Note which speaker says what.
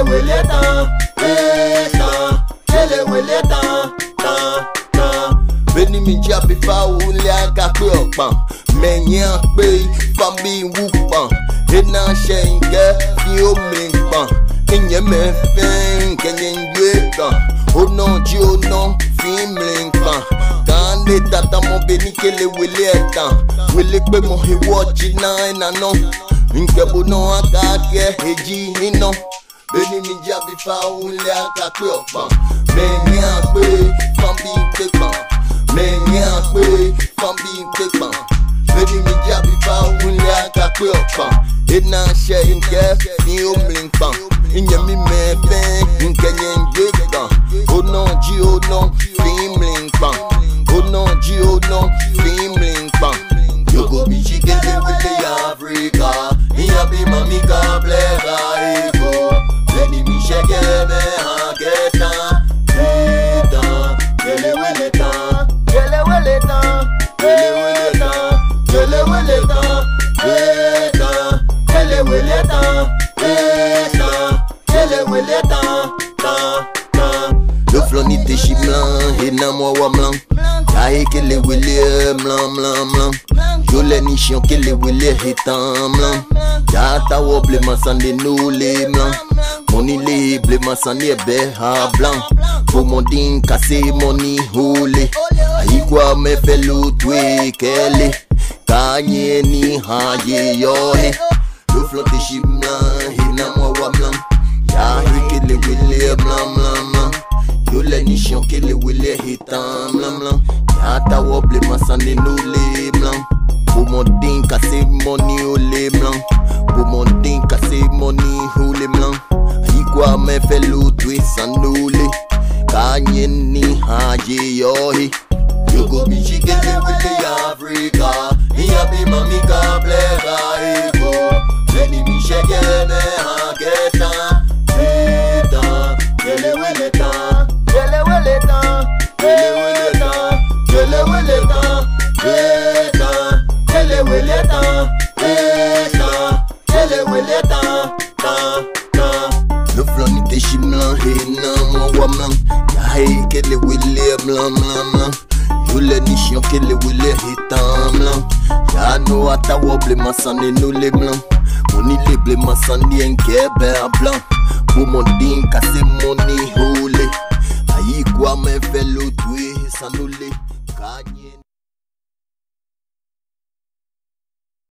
Speaker 1: kelewele tan, tan, kelewele tan, tan. Beni mi jabi fa ule aga pe opan, menyan pe fambi wupan. Ena shenge fi o mingpan, inye me fen kenyen yeka. Ono ji ono fi mingpan. Kande tata mo beni kelewele tan, wele pe mo hewo jina ena no. Nkebo no akake eji ino. Beni mi jabi fa ule aga pe opan, menyan pe fambi pepan. Menyan pe fambi pepan. Beni mi jabi fa ule aga pe opan. Ena shenge fi o mingpan, inye mi me fen kenyen yeka. Ono ji ono fi mingpan. Ono ji ono fi mingpan. You go be chicken with the Africa. Iya be mami ka bleva ego. Beni mi shege me hageta. Eta kelewele tan, kelewele tan, kelewele tan, kelewele tan. Eta kelewele tan, eta kelewele tan, tan. Le floni te chiblan, ena mo wa blanc. Yae kelewele blanc blanc blanc. Yo le ni chion kelewele hitan blanc. Ya ta wo ble masande nou le blanc. Moni le ble masande be ha blanc. Pour mon din kase moni hole. Ayi kwa me felu twe kele. Kanye ni ha ye yone. Le flon te chiblan, ena mo wa blanc. Yae kelewele blanc blanc blanc. Yo le ni chion kelewele hitan blanc blanc. Ya ta wo ble masande nou le blanc. Pour mon din kase moni ole blanc. Pour mon din kase moni ole blanc. Ayi kwa me felu twe sanole. Kanye ni haje yohe. You go be chicken with the Africa. Iya be mami ka bleva ego. Beni mi shege me hageta. Eta kelewele tan, kelewele tan, kelewele tan, kelewele tan. Eta kelewele tan, eta kelewele tan, tan. Le floni te chiblan ena mo wa blanc. Yae kelewele blanc blanc blanc. Yo le ni chion kelewele hitan blanc. Ya no ata wo ble masande nou le blanc. Moni le ble masande enke be blanc. Pour mon din kase moni hole. Ayi kwa me felo twe sanole. Kanye